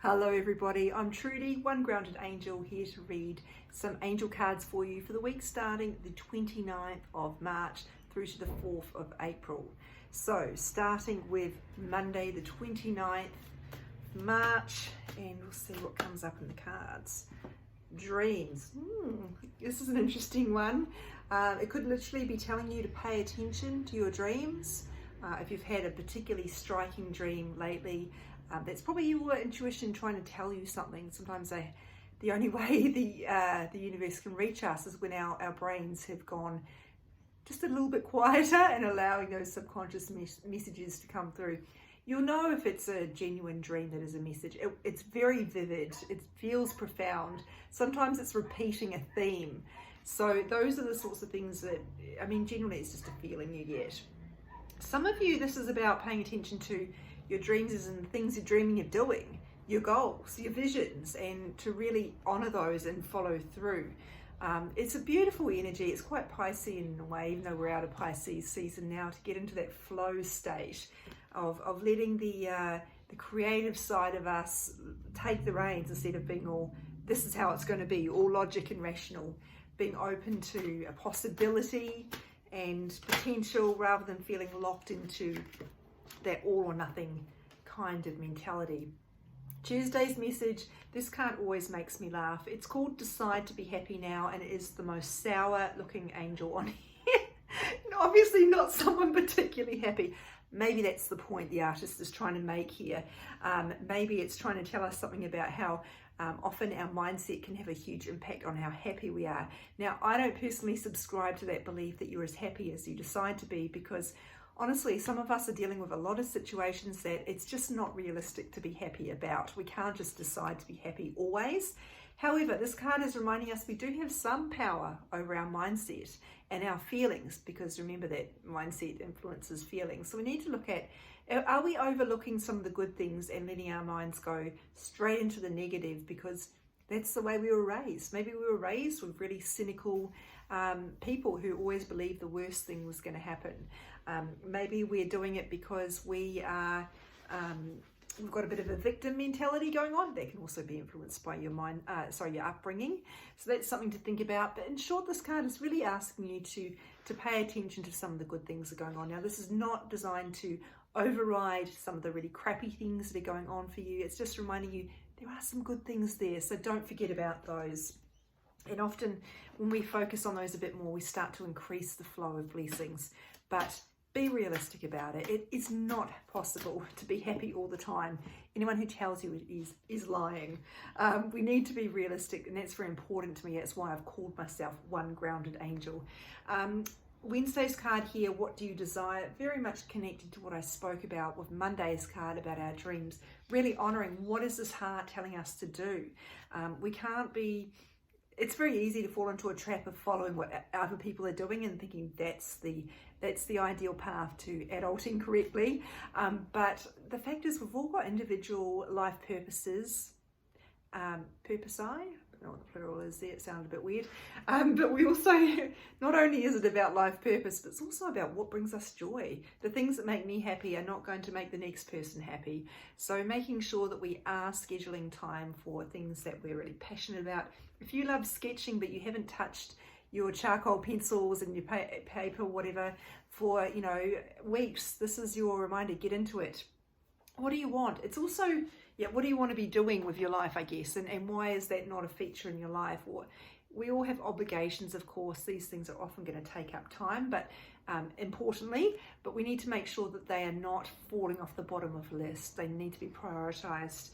Hello everybody, I'm Trudy, One Grounded Angel, here to read some angel cards for you for the week starting the 29th of March through to the 4th of April. So starting with Monday the 29th of March, and we'll see what comes up in the cards. Dreams. This is an interesting one. It could literally be telling you to pay attention to your dreams. If you've had a particularly striking dream lately, that's probably your intuition trying to tell you something. Sometimes the only way the universe can reach us is when our brains have gone just a little bit quieter and allowing those subconscious messages to come through. You'll know if it's a genuine dream that is a message. It's very vivid. It feels profound. Sometimes it's repeating a theme. So those are the sorts of things that, generally it's just a feeling you get. Some of you, this is about paying attention to your dreams and the things you're dreaming of doing, your goals, your visions, and to really honor those and follow through. It's a beautiful energy. It's quite Piscean in a way, even though we're out of Pisces season now, to get into that flow state of letting the creative side of us take the reins instead of being all, this is how it's going to be, all logic and rational, being open to a possibility and potential rather than feeling locked into that all or nothing kind of mentality. Tuesday's message, this card always makes me laugh. It's called Decide to Be Happy Now, and it is the most sour looking angel on here. Obviously not someone particularly happy. Maybe that's the point the artist is trying to make here. Maybe it's trying to tell us something about how often our mindset can have a huge impact on how happy we are. Now, I don't personally subscribe to that belief that you're as happy as you decide to be, because honestly, some of us are dealing with a lot of situations that it's just not realistic to be happy about. We can't just decide to be happy always. However, this card is reminding us we do have some power over our mindset and our feelings, because remember that mindset influences feelings. So we need to look at, are we overlooking some of the good things and letting our minds go straight into the negative because that's the way we were raised? Maybe we were raised with really cynical people who always believed the worst thing was going to happen. Maybe we're doing it because we've got a bit of a victim mentality going on. That can also be influenced by your your upbringing. So that's something to think about. But in short, this card is really asking you to pay attention to some of the good things that are going on. Now, this is not designed to override some of the really crappy things that are going on for you. It's just reminding you there are some good things there, so don't forget about those. And often when we focus on those a bit more, we start to increase the flow of blessings. But be realistic about it. It is not possible to be happy all the time. Anyone who tells you it is lying. We need to be realistic, and that's very important to me. That's why I've called myself One Grounded Angel. Wednesday's card here, What Do You Desire? Very much connected to what I spoke about with Monday's card about our dreams. Really honoring what is this heart telling us to do. We can't be... It's very easy to fall into a trap of following what other people are doing and thinking that's the ideal path to adulting correctly. But the fact is, we've all got individual life purposes. Purpose-I? I don't know what the plural is there, it sounded a bit weird. But we also, not only is it about life purpose, but it's also about what brings us joy. The things that make me happy are not going to make the next person happy. So making sure that we are scheduling time for things that we're really passionate about. If you love sketching but you haven't touched your charcoal pencils and your paper, whatever, for weeks, this is your reminder. Get into it. What do you want? It's also, what do you want to be doing with your life, I guess, and why is that not a feature in your life? Or we all have obligations, of course. These things are often going to take up time, but we need to make sure that they are not falling off the bottom of the list. They need to be prioritized.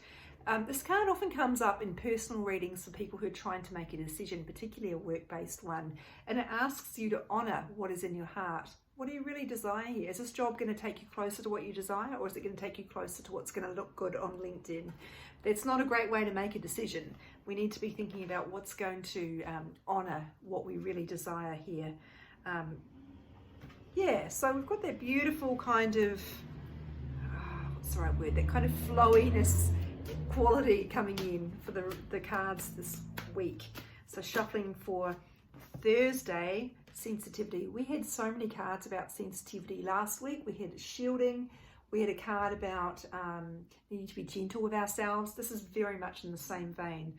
This card often comes up in personal readings for people who are trying to make a decision, particularly a work-based one, and it asks you to honor what is in your heart. What do you really desire here? Is this job going to take you closer to what you desire, or is it going to take you closer to what's going to look good on LinkedIn? That's not a great way to make a decision. We need to be thinking about what's going to honor what we really desire here. So we've got that beautiful kind of, what's the right word, that kind of flowiness quality coming in for the cards this week. So shuffling for Thursday, sensitivity. We had so many cards about sensitivity last week. We had shielding, We had a card about needing to be gentle with ourselves. This is very much in the same vein.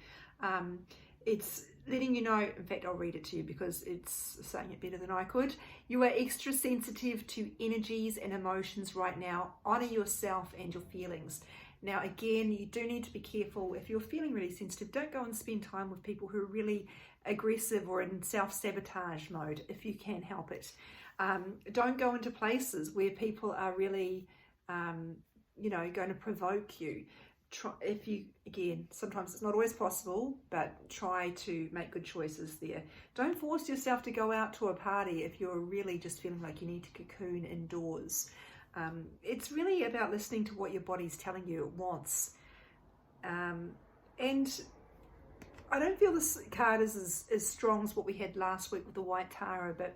It's letting you know, in fact, I'll read it to you because it's saying it better than I could. You are extra sensitive to energies and emotions right now. Honor yourself and your feelings. Now, again, you do need to be careful. If you're feeling really sensitive, don't go and spend time with people who are really aggressive or in self-sabotage mode if you can help it. Don't go into places where people are really going to provoke you. If you, again, sometimes it's not always possible, but try to make good choices there. Don't force yourself to go out to a party if you're really just feeling like you need to cocoon indoors. It's really about listening to what your body's telling you it wants. And I don't feel this card is as strong as what we had last week with the White Tara, but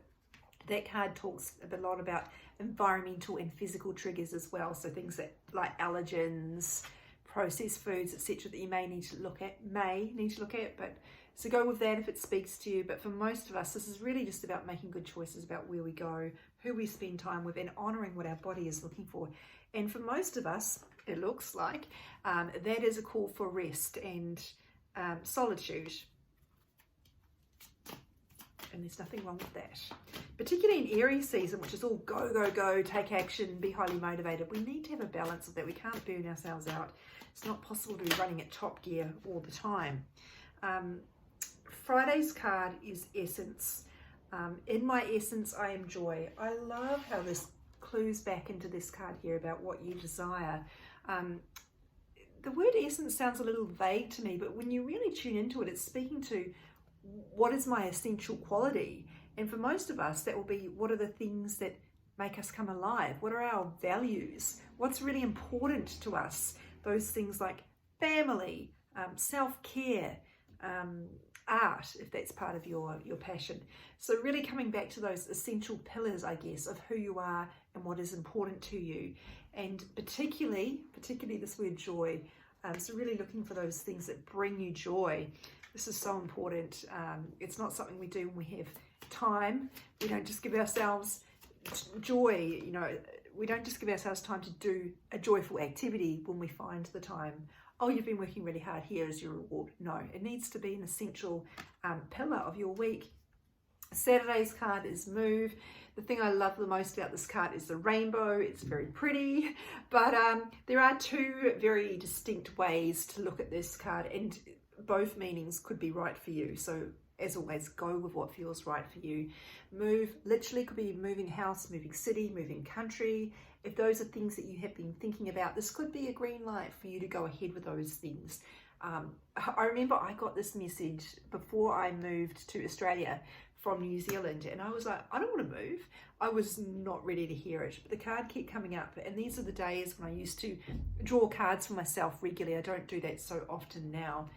that card talks a lot about environmental and physical triggers as well. So things that like allergens, processed foods, etc., that you may need to look at. But so go with that if it speaks to you. But for most of us, this is really just about making good choices about where we go, who we spend time with, and honouring what our body is looking for. And for most of us, it looks like that is a call for rest and solitude. And there's nothing wrong with that. Particularly in Aries season, which is all go, go, go, take action, be highly motivated. We need to have a balance of that. We can't burn ourselves out. It's not possible to be running at top gear all the time. Friday's card is Essence. In my essence, I am joy. I love how this clues back into this card here about what you desire. The word essence sounds a little vague to me, but when you really tune into it, it's speaking to what is my essential quality. And for most of us, that will be what are the things that make us come alive? What are our values? What's really important to us? Those things like family, self-care, art, if that's part of your passion. So really coming back to those essential pillars, I guess, of who you are and what is important to you. And particularly this word joy. So really looking for those things that bring you joy. This is so important. It's not something we do when we have time. We don't just give ourselves joy, we don't just give ourselves time to do a joyful activity when we find the time. Oh, you've been working really hard, here is your reward. No, it needs to be an essential pillar of your week. Saturday's card is Move. The thing I love the most about this card is the rainbow. It's very pretty, but there are two very distinct ways to look at this card, and both meanings could be right for you. So as always, go with what feels right for you. Move literally could be moving house, moving city, moving country. If those are things that you have been thinking about, this could be a green light for you to go ahead with those things. I remember I got this message before I moved to Australia from New Zealand, and I was like, I don't want to move. I was not ready to hear it, but the card kept coming up, and these are the days when I used to draw cards for myself regularly. I don't do that so often now.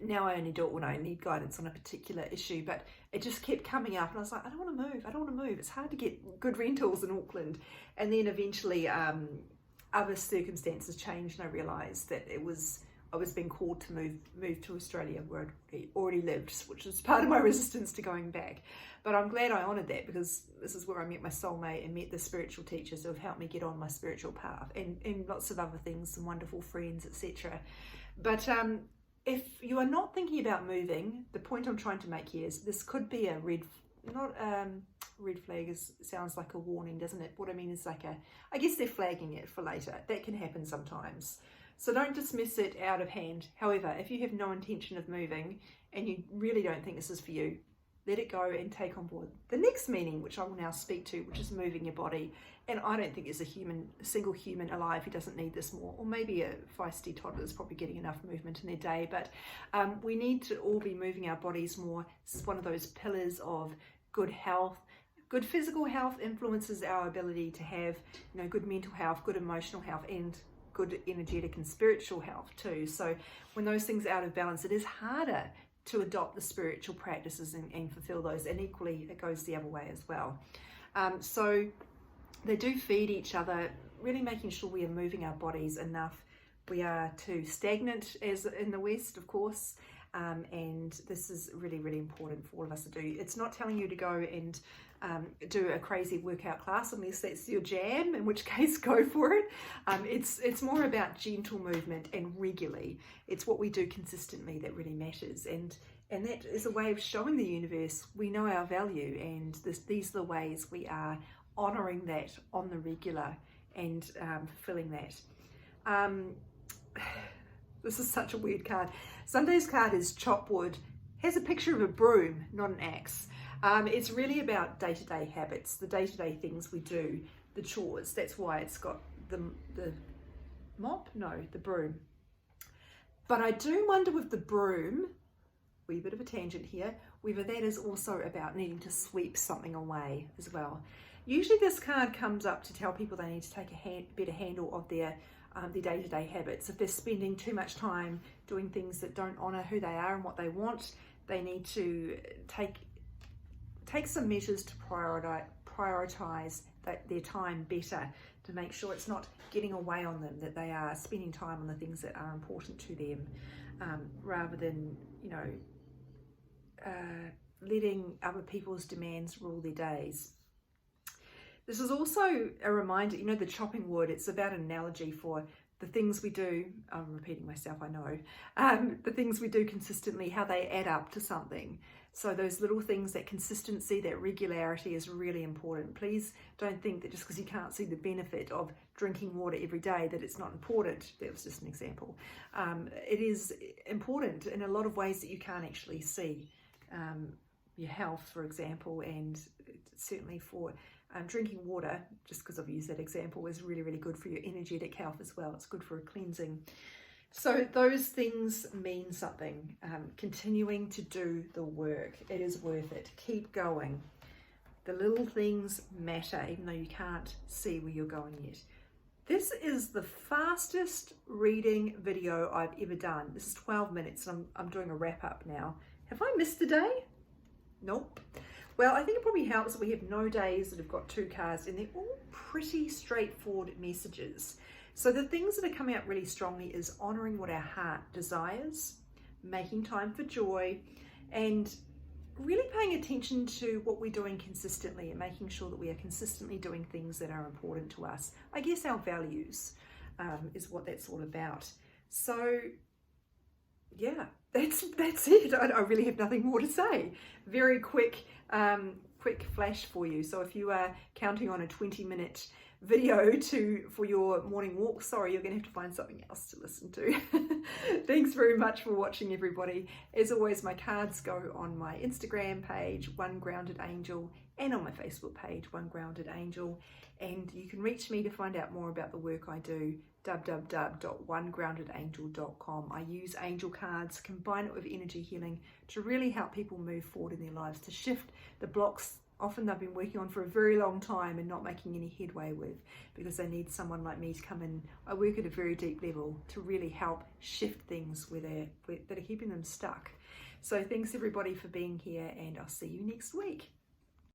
Now I only do it when I need guidance on a particular issue, but it just kept coming up, and I was like, I don't want to move. It's hard to get good rentals in Auckland. And then eventually other circumstances changed, and I realised that I was being called to move to Australia, where I'd already lived, which was part of my resistance to going back. But I'm glad I honoured that, because this is where I met my soulmate and met the spiritual teachers who have helped me get on my spiritual path, and lots of other things, some wonderful friends, etc. But if you are not thinking about moving, the point I'm trying to make here is this could be a red flag sounds like a warning, doesn't it? What I mean is I guess they're flagging it for later. That can happen sometimes. So don't dismiss it out of hand. However, if you have no intention of moving and you really don't think this is for you, let it go and take on board the next meaning, which I will now speak to, which is moving your body. And I don't think there's a single human alive who doesn't need this more. Or maybe a feisty toddler is probably getting enough movement in their day. But we need to all be moving our bodies more. This is one of those pillars of good health. Good physical health influences our ability to have, good mental health, good emotional health, and good energetic and spiritual health too. So when those things are out of balance, it is harder to adopt the spiritual practices and fulfill those. And equally, it goes the other way as well. So they do feed each other, really making sure we are moving our bodies enough. We are too stagnant, as in the West, of course. and this is really, really important for all of us to do. It's not telling you to go and do a crazy workout class unless that's your jam, in which case go for it. It's more about gentle movement and regularly. It's what we do consistently that really matters, and that is a way of showing the universe we know our value, and these are the ways we are honouring that on the regular and fulfilling that. This is such a weird card. Sunday's card is Chop Wood. Has a picture of a broom, not an axe. It's really about day-to-day habits, the day-to-day things we do, the chores. That's why it's got the mop? No, the broom. But I do wonder with the broom, wee bit of a tangent here, whether that is also about needing to sweep something away as well. Usually this card comes up to tell people they need to take a better handle of their day-to-day habits. If they're spending too much time doing things that don't honour who they are and what they want, they need to take some measures to prioritise their time better, to make sure it's not getting away on them, that they are spending time on the things that are important to them, rather than, you know, letting other people's demands rule their days. This is also a reminder, you know, the chopping wood, it's about an analogy for the things we do. I'm repeating myself, I know. The things we do consistently, how they add up to something. So those little things, that consistency, that regularity is really important. Please don't think that just because you can't see the benefit of drinking water every day that it's not important. That was just an example. It is important in a lot of ways that you can't actually see. Your health, for example, and certainly for drinking water, just because I've used that example, is really, really good for your energetic health as well. It's good for a cleansing. So those things mean something. Continuing to do the work, it is worth it. Keep going. The little things matter, even though you can't see where you're going yet. This is the fastest reading video I've ever done. This is 12 minutes and I'm doing a wrap up now. Have I missed a day? Nope. Well, I think it probably helps that we have no days that have got two cards, and they're all pretty straightforward messages. So the things that are coming out really strongly is honouring what our heart desires, making time for joy, and really paying attention to what we're doing consistently and making sure that we are consistently doing things that are important to us. I guess our values is what that's all about. So yeah, that's it. I really have nothing more to say. Very quick flash for you. So if you are counting on a 20-minute video for your morning walk, sorry, you're gonna have to find something else to listen to. Thanks very much for watching, everybody. As always, my cards go on my Instagram page, One Grounded Angel, and on my Facebook page, One Grounded Angel. And you can reach me to find out more about the work I do, www.onegroundedangel.com. I use angel cards, combine it with energy healing to really help people move forward in their lives, to shift the blocks often they've been working on for a very long time and not making any headway with, because they need someone like me to come in. I work at a very deep level to really help shift things that are keeping them stuck. So thanks everybody for being here, and I'll see you next week.